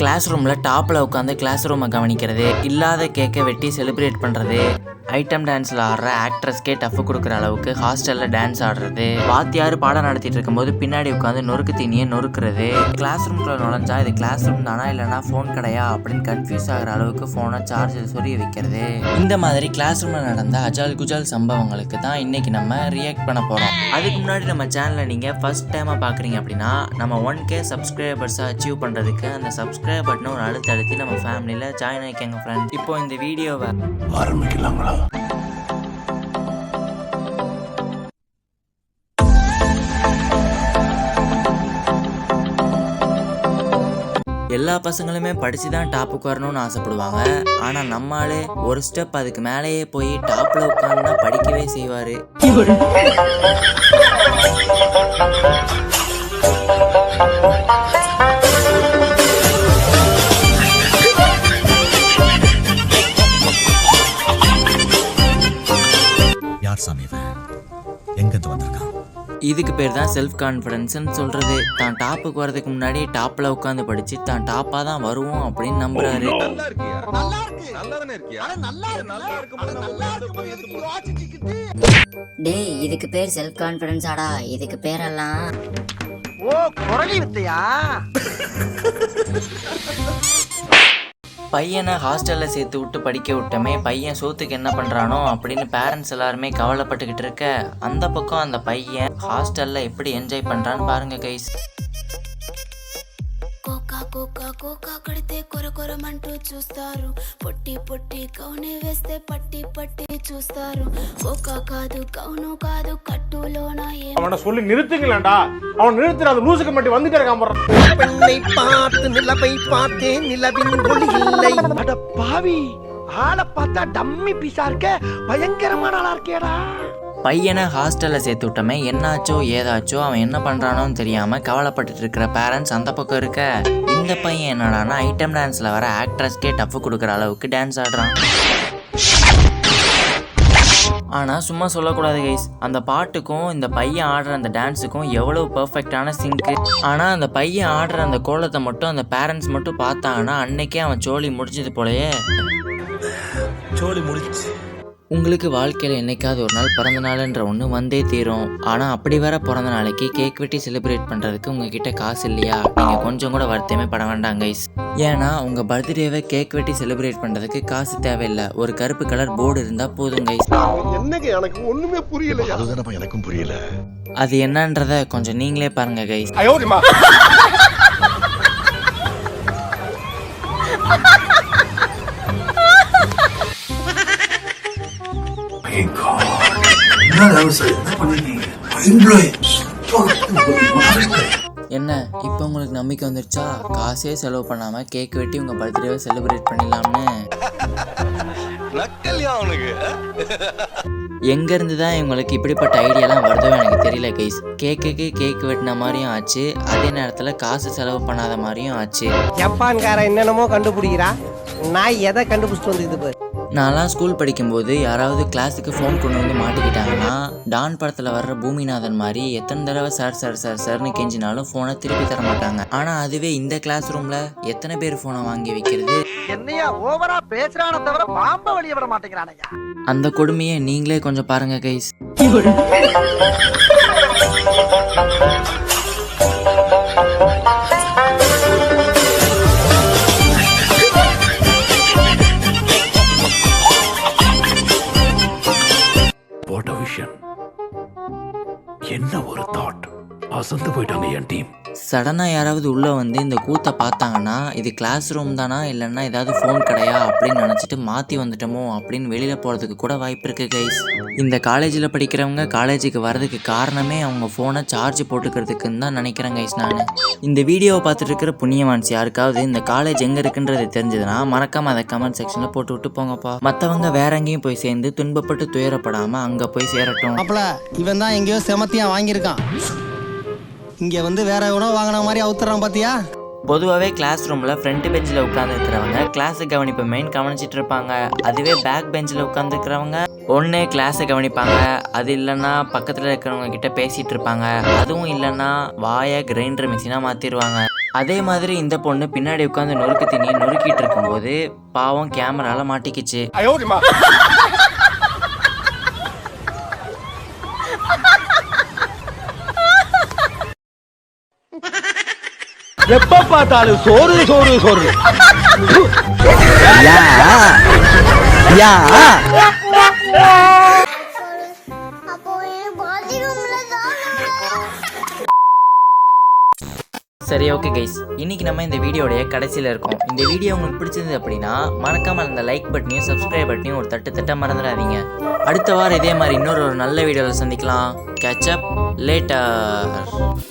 Class ரூமில் டாப்பில் உட்காந்து கிளாஸ் ரூமை கவனிக்கிறது, இல்லாத கேக்கை வெட்டி செலிப்ரேட் பண்ணுறது, ஐட்டம் டான்ஸில் ஆடுற ஆக்ட்ரஸ்க்கே டஃப் கொடுக்குற அளவுக்கு ஹாஸ்டலில் டான்ஸ் ஆடுறது, வாத்தியார் பாடம் நடத்திட்டு இருக்கும்போது பின்னாடி உட்காந்து நொறுக்கு தீனியை நொறுக்கிறது, கிளாஸ் ரூம்குள்ள நுழைஞ்சா இது கிளாஸ் ரூம் தானா இல்லைனா ஃபோன் கடையா அப்படின்னு கன்ஃபியூஸ் ஆகிற அளவுக்கு ஃபோனை சார்ஜில் சொருகி வைக்கிறது. இந்த மாதிரி கிளாஸ் ரூமில் நடந்த அஜால் குஜால் சம்பவங்களுக்கு தான் இன்னைக்கு நம்ம ரியாக்ட் பண்ண போகிறோம். அதுக்கு முன்னாடி நம்ம சேனலை நீங்கள் ஃபர்ஸ்ட் டைமாக பார்க்குறீங்க அப்படின்னா நம்ம 1K சப்ஸ்கிரைபர்ஸை அச்சீவ் பண்ணுறதுக்கு அந்த சப்ஸ்கிரைப் பட்டனை ஒரு அழுத்தி நம்ம ஃபேமிலியில் ஜாயின் ஆகிக்கங்க ஃப்ரெண்ட்ஸ். இப்போ இந்த வீடியோவை ஆரம்பிக்கலாங்களா? எல்லா பசங்களுமே படிச்சு தான் டாப்புக்கு வரணும்னு ஆசைப்படுவாங்க. ஆனால் நம்மளாலே ஒரு ஸ்டெப் அதுக்கு மேலேயே போய் டாப்பில் உட்காந்துனா படிக்கவே செய்வார். யார் சாமி எங்கிருந்து வந்திருக்கான்? இதுக்கு பேர் தான் செல்ஃப் கான்ஃபிடன்ஸ்ன்னு சொல்றது. தான் டாப்புக்கு வரதுக்கு முன்னாடி டாப்ல உட்காந்து படிச்சு தான் டாப்பா தான் வருவோம் அப்படின்னு நம்புறாரு. டேய், இதுக்கு பேர் செல்ஃப் கான்ஃபிடன்ஸ் ஆடா. இதுக்கு பேரெல்லாம் குரலி வித்தையா? பையனை ஹாஸ்டலில் சேர்த்து விட்டு படிக்க விட்டோமே, பையன் சோத்துக்கு என்ன பண்ணுறானோ அப்படின்னு பேரண்ட்ஸ் எல்லாருமே கவலைப்பட்டுக்கிட்டு இருக்க, அந்த பக்கம் அந்த பையன் ஹாஸ்டலில் எப்படி என்ஜாய் பண்ணுறான்னு பாருங்க கைஸ். కోకా కోకా కడితే కొర కొరమంటూ చూస్తారు, పొట్టి పొట్టి కౌని వేస్తే పట్టి పట్టి చూస్తారు. కోకా కాదు కౌను కాదు కట్టులోన அவனை சொல்லி நிறுத்துங்களேன்டா. அவன் நிறுத்துற அந்த லூசுக்கு மட்டும் வந்துட்டே இருக்கான் போற. பெண்ணை பார்த்து நிலவை பார்த்தேன், நிலவின் ஒளி இல்லை. அட பாவி, ஆளை பார்த்தா டம்மி பீஸா இருக்க, பயங்கரமான ஆளா இருக்கேடா. பையனை ஹாஸ்டலில் சேர்த்து விட்டோமே, என்னாச்சோ ஏதாச்சோ அவன் என்ன பண்ணுறானோன்னு தெரியாமல் கவலைப்பட்டுட்டு இருக்கிற பேரண்ட்ஸ் அந்த பக்கம் இருக்க, இந்த பையன் என்னடானா ஐட்டம் டான்ஸில் வர ஆக்ட்ரஸ்க்கே டஃப் கொடுக்குற அளவுக்கு டான்ஸ் ஆடுறான். ஆனால் சும்மா சொல்லக்கூடாது கைஸ், அந்த பாட்டுக்கும் இந்த பையன் ஆடுற அந்த டான்ஸுக்கும் எவ்வளோ பர்ஃபெக்டான சிங்க்கு. ஆனால் அந்த பையன் ஆடுற அந்த கோலத்தை மட்டும் அந்த பேரண்ட்ஸ் மட்டும் பார்த்தாங்கன்னா அன்னைக்கே அவன் சோழி முடிஞ்சது போலயே. சோழி முடிச்சு. உங்களுக்கு வாழ்க்கையில் என்னைக்காவது ஒரு நாள் பிறந்த நாள்ன்ற ஒன்று வந்தே தீரும். ஆனால் அப்படி வர பிறந்த நாளைக்கு கேக் வெட்டி செலிப்ரேட் பண்ணுறதுக்கு உங்ககிட்ட காசு இல்லையா? நீங்கள் கொஞ்சம் கூட வருத்தமே பட வேண்டாம் கைஸ். ஏன்னா உங்கள் பர்த்டேவை கேக் வெட்டி செலிப்ரேட் பண்ணுறதுக்கு காசு தேவையில்லை, ஒரு கருப்பு கலர் போர்டு இருந்தால் போதும் கைஸ். என்னங்க எனக்கு ஒண்ணுமே புரியல. அதுதானப்பா எனக்கும் புரியல. அது என்னன்றத கொஞ்சம் நீங்களே பாருங்க கைஸ். என்ன இப்போ உங்களுக்கு நம்பிக்கை வந்துருச்சா? காசே செலவு பண்ணாம கேக் வெட்டி உங்க பர்த்டேவை செலிப்ரேட் பண்ணிடலாம்னு. எங்க இருந்து தான் இவங்களுக்கு இப்படிப்பட்ட ஐடியாலாம் வருதோ எனக்கு தெரியல கைஸ். கேக்குக்கு கேக் வெட்டின மாதிரியும் ஆச்சு, அதே நேரத்தில் காசு செலவு பண்ணாத மாதிரியும் ஆச்சு. ஜப்பான்கார என்னென்னமோ கண்டுபிடிக்கிறா, நான் எதை கண்டுபிடிச்சிட்டு வந்து. நான்லாம் ஸ்கூல் படிக்கும்போது யாராவது கிளாஸுக்கு ஃபோன் கொண்டு வந்து மாட்டிக்கிட்டாங்கன்னா டான் படத்தில் வர்ற பூமிநாதன் மாதிரி எத்தனை தடவை சார் சார் சார் சார்னு கெஞ்சினாலும் ஃபோனை திருப்பி தர மாட்டாங்க. ஆனால் அதுவே இந்த கிளாஸ் ரூமில் எத்தனை பேர் ஃபோனை வாங்கி வைக்கிறது? என்னையா ஓவரா பேசுறான தவிர பாம்ப வெளிய விட மாட்டேங்கிறானையா. அந்த கொடுமையை நீங்களே கொஞ்சம் பாருங்க கைஸ். என்ன ஒரு தாட், அசந்து போயிட்டாங்க என் டீம். சடனாக யாராவது உள்ளே வந்து இந்த கூத்தை பார்த்தாங்கன்னா இது கிளாஸ் ரூம் தானா இல்லைன்னா ஏதாவது ஃபோன் கடையா அப்படின்னு நினச்சிட்டு மாற்றி வந்துட்டோமோ அப்படின்னு வெளியில் போகிறதுக்கு கூட வாய்ப்பு இருக்குது கைஸ். இந்த காலேஜில் படிக்கிறவங்க காலேஜுக்கு வர்றதுக்கு காரணமே அவங்க ஃபோனை சார்ஜ் போட்டுக்கிறதுக்குன்னு தான் நினைக்கிறேன் கைஸ். நான் இந்த வீடியோவை பார்த்துட்டு இருக்கிற புண்ணியவான்ஸ் யாருக்காவது இந்த காலேஜ் எங்கே இருக்குன்றது தெரிஞ்சதுன்னா மறக்காமல் அதை கமெண்ட் செக்ஷனில் போட்டு விட்டு போங்கப்பா. மற்றவங்க வேற எங்கேயும் போய் சேர்ந்து துன்பப்பட்டு துயரப்படாமல் அங்கே போய் சேரட்டும். இவன் தான் எங்கேயோ செமத்தியா வாங்கியிருக்கான், இங்க வந்து வேற உணவு வாங்கின மாதிரி அவுத்துறான் பாத்தியா. பொதுவாகவே கிளாஸ் ரூமில் ஃப்ரண்ட் பெஞ்சில் உட்காந்துருக்கிறவங்க கிளாஸை கவனிப்பை மெயின் கவனிச்சிட்டு இருப்பாங்க. அதுவே பேக் பெஞ்சில் உட்காந்துருக்கிறவங்க ஒன்றே கிளாஸை கவனிப்பாங்க, அது இல்லைன்னா பக்கத்தில் இருக்கிறவங்க கிட்ட பேசிகிட்டு இருப்பாங்க, அதுவும் இல்லைன்னா வாயை கிரைண்டர் மிஷினாக மாற்றிடுவாங்க. அதே மாதிரி இந்த பொண்ணு பின்னாடி உட்காந்து நொறுக்கு தண்ணியை நொறுக்கிட்டு இருக்கும்போது பாவம் கேமரால மாட்டிக்கிச்சு. எப்ப பார்த்தாலும் சோறு சோறு சோறு. சரி, ஓகே கைஸ், இன்னைக்கு நம்ம இந்த வீடியோடைய கடைசியில் இருக்கோம். இந்த வீடியோ உங்களுக்கு பிடிச்சிருந்தது அப்படின்னா மறக்காம அந்த லைக் பட்டனையும் சப்ஸ்கிரைப் பட்டனையும் ஒரு தட்ட மறந்துடாதீங்க. அடுத்த வாரம் இதே மாதிரி இன்னொரு நல்ல வீடியோவில் சந்திக்கலாம். Catch up later.